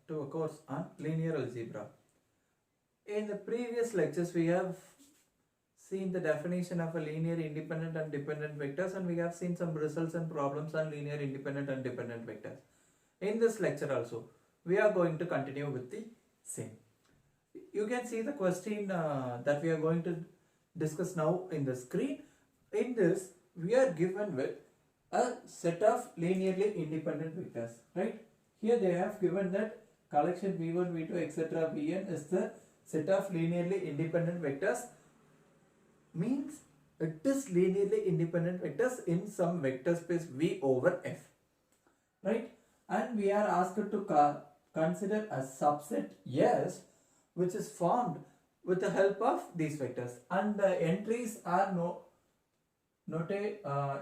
to a course on linear algebra. In the previous lectures we have seen the definition of a linear independent and dependent vectors, and we have seen some results and problems on linear independent and dependent vectors. In this lecture also we are going to continue with the same. You can see the question that we are going to discuss now in the screen. In this we are given with a set of linearly independent vectors, right? Here they have given that collection v1, v2, etc. vn is the set of linearly independent vectors, means it is linearly independent vectors in some vector space V over F, right? And we are asked to consider a subset S which is formed with the help of these vectors, and the entries are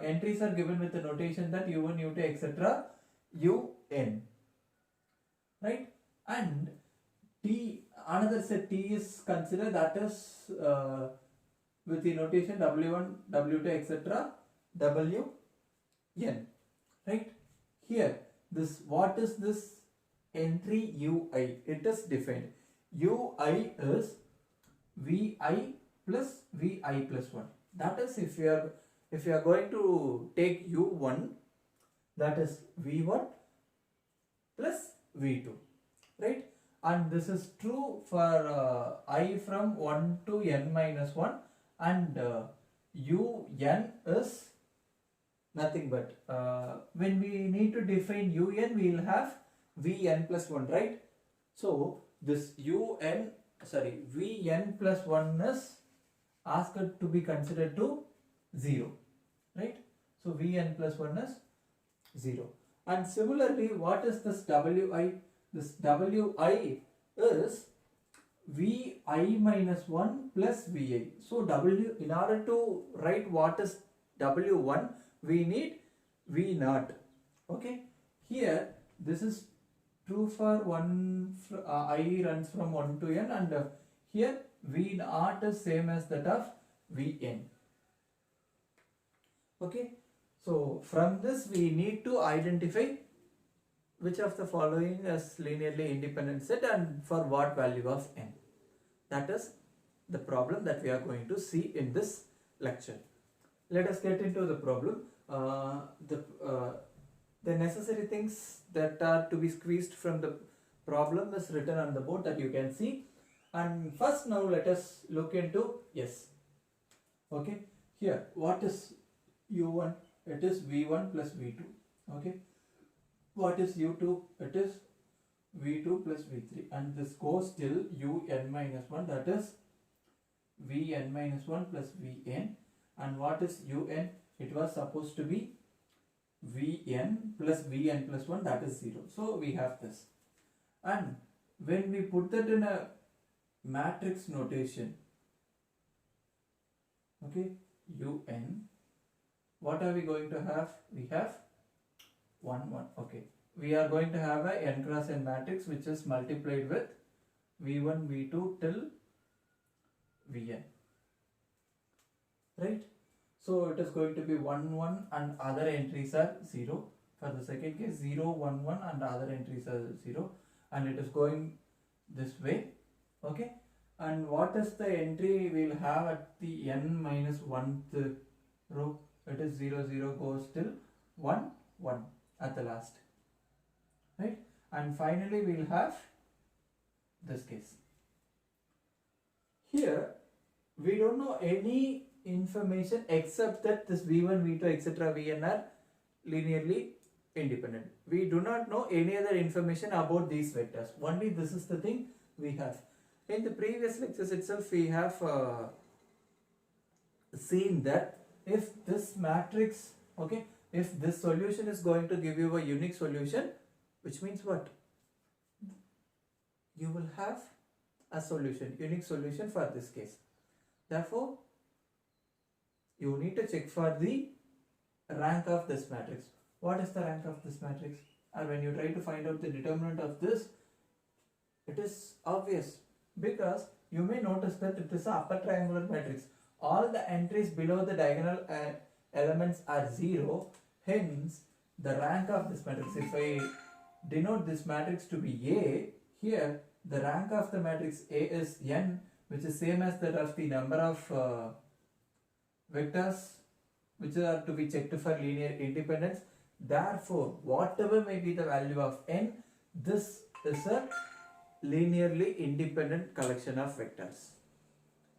entries are given with the notation that u1, u2, etc. un, right? And T, another set T is considered, that is with the notation w1, w2, etc. wn, right? Here this, what is this entry ui? It is defined. ui is vi plus vi plus 1. That is, if you are going to take u1, that is v1 plus v2, right? And this is true for I from 1 to n minus 1, and un is nothing but when we need to define un, we will have vn plus 1, right? So this vn plus 1 is asked to be considered to 0, right? So vn plus 1 is 0. And similarly, what is this wi? This wi is vi minus 1 plus vi. So in order to write what is w1, we need v naught. Okay, here this is true for I runs from 1 to n, and here v naught is same as that of vn. Okay, so from this we need to identify which of the following is linearly independent set and for what value of n. That is the problem that we are going to see in this lecture. Let us get into the problem. The necessary things that are to be squeezed from the problem is written on the board that you can see. And first, now let us look into S. Okay, here what is u1? It is v1 plus v2. Okay, what is u2? It is v2 plus v3, and this goes till un minus 1, that is vn minus 1 plus vn. And what is un? It was supposed to be vn plus vn plus 1, that is 0. So we have this, and when we put that in a matrix notation, okay, un, what are we going to have? We have 1 1. Okay, we are going to have a n cross n matrix which is multiplied with v1 v2 till vn, right? So it is going to be 1 1 and other entries are 0. For the second case, 0 1 1 and other entries are 0, and it is going this way. Okay, and what is the entry we will have at the n minus 1th row? It is 0 0 goes till 1 1 at the last, right? And finally we will have this case. Here we don't know any information except that this v1 v2 etc vn are linearly independent. We do not know any other information about these vectors. Only this is the thing we have. In the previous lectures itself we have seen that if this matrix, okay, if this solution is going to give you a unique solution, which means what? You will have a solution, unique solution for this case. Therefore, you need to check for the rank of this matrix. What is the rank of this matrix? And when you try to find out the determinant of this, it is obvious, because you may notice that it is an upper triangular matrix. All the entries below the diagonal elements are 0. Hence, the rank of this matrix, if I denote this matrix to be A, here the rank of the matrix A is n, which is same as that of the number of vectors which are to be checked for linear independence. Therefore, whatever may be the value of n, this is a linearly independent collection of vectors,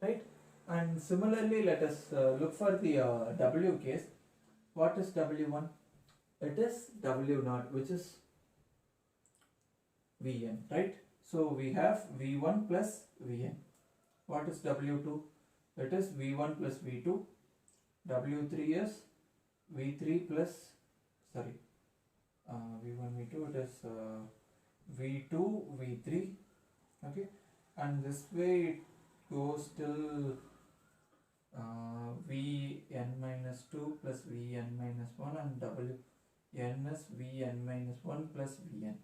right? And similarly, let us look for the W case. What is W1? It is W0, which is Vn, right? So we have V1 plus Vn. What is W2? It is V1 plus V2. W3 is V3 plus, sorry, V1, V2, it is V2, V3, okay? And this way it goes till Vn minus 2 plus Vn minus 1, and Wn is Vn minus 1 plus Vn.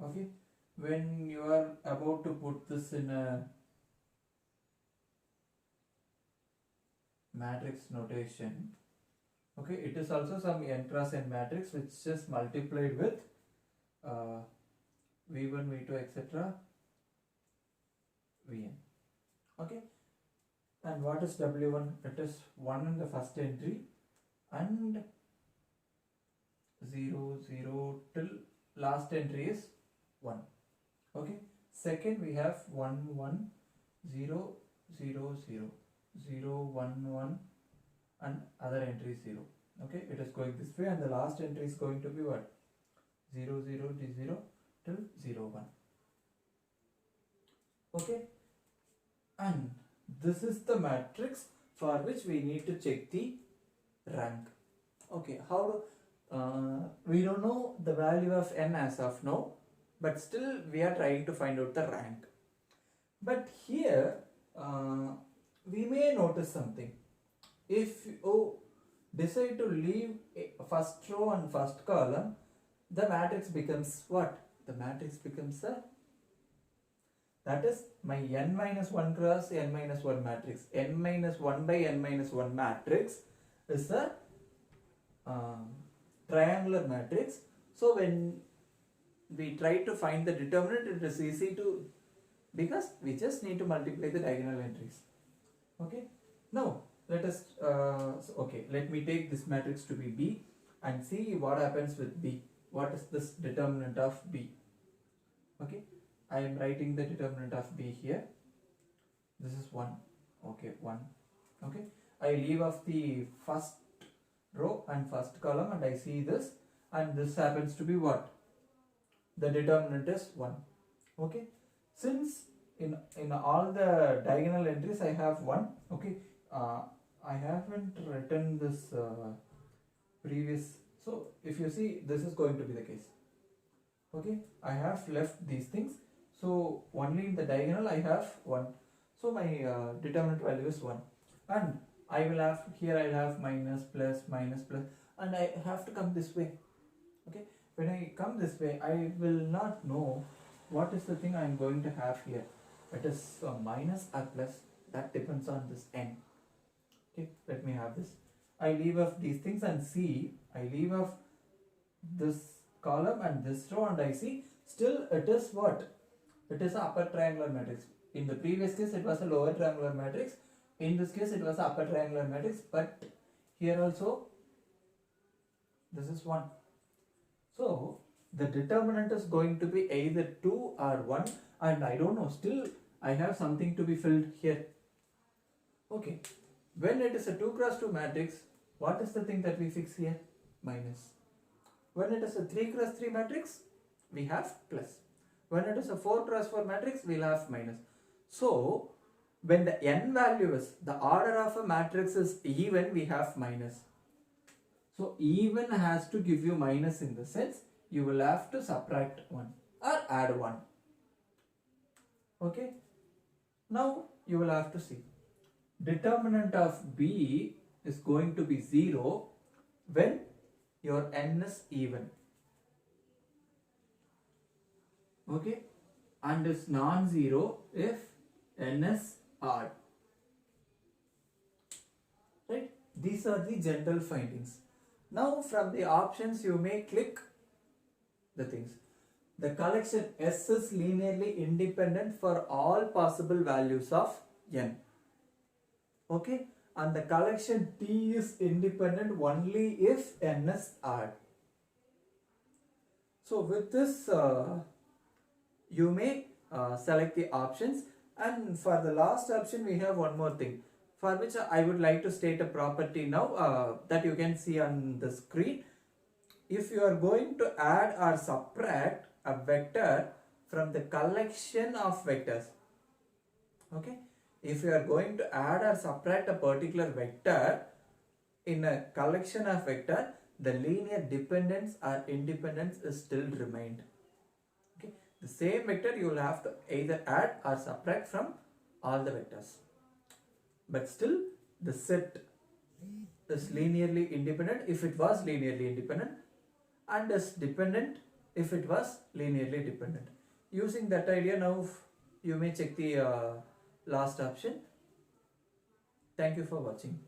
Okay, when you are about to put this in a matrix notation, okay, it is also some n cross n matrix which is just multiplied with V1, V2, etc. Vn. Okay, and what is W1? It is 1 in the first entry and 0, 0 till last entry is 1. Okay, second we have 1, 1, 0, 0, 0, 0, 1, 1, and other entry is 0. Okay, it is going this way, and the last entry is going to be what? 0, 0, 0 till 0, 1. Okay, and this is the matrix for which we need to check the rank. Okay, how do, we don't know the value of n as of now, but still we are trying to find out the rank. But here we may notice something. If you decide to leave first row and first column, the matrix becomes what? The matrix becomes a, that is my n minus 1 cross n minus 1 matrix. N minus 1 by n minus 1 matrix is a triangular matrix. So when we try to find the determinant, it is easy to, because we just need to multiply the diagonal entries. Okay, now let us okay, let me take this matrix to be B and see what happens with B. What is this determinant of B? Okay, I am writing the determinant of B here. This is 1. Okay, 1. Okay, I leave off the first row and first column and I see this, and this happens to be what? The determinant is 1. Okay, since in all the diagonal entries I have 1. Okay, I haven't written this previous, so if you see, this is going to be the case. Okay, I have left these things, so only in the diagonal I have 1. So my determinant value is 1, and I will have here, I will have minus, plus, minus, plus, and I have to come this way. Okay, when I come this way, I will not know what is the thing I am going to have here. It is minus or plus, that depends on this n. Okay, let me have this. I leave off these things and see, I leave off this column and this row and I see, still it is what? It is an upper triangular matrix. In the previous case it was a lower triangular matrix. In this case it was an upper triangular matrix, but here also this is 1. So the determinant is going to be either 2 or 1, and I don't know, still I have something to be filled here. Okay, when it is a 2 cross 2 matrix, what is the thing that we fix here? Minus. When it is a 3 cross 3 matrix, we have plus. When it is a 4 cross 4 matrix, we will have minus. So when the n value is, the order of a matrix is even, we have minus. So even has to give you minus, in the sense you will have to subtract 1 or add 1. Okay, now you will have to see, determinant of B is going to be 0 when your n is even. Okay, and is non-zero if n is odd. Right, these are the general findings. Now from the options you may click the things. the collection S is linearly independent for all possible values of n. Okay, and the collection T is independent only if n is odd. So with this you may select the options, and for the last option we have one more thing for which I would like to state a property now that you can see on the screen. If you are going to add or subtract a vector from the collection of vectors, okay, if you are going to add or subtract a particular vector in a collection of vector, the linear dependence or independence is still remained. Okay, the same vector you will have to either add or subtract from all the vectors, but still the set is linearly independent if it was linearly independent, and is dependent if it was linearly dependent. Using that idea, now you may check the last option. Thank you for watching.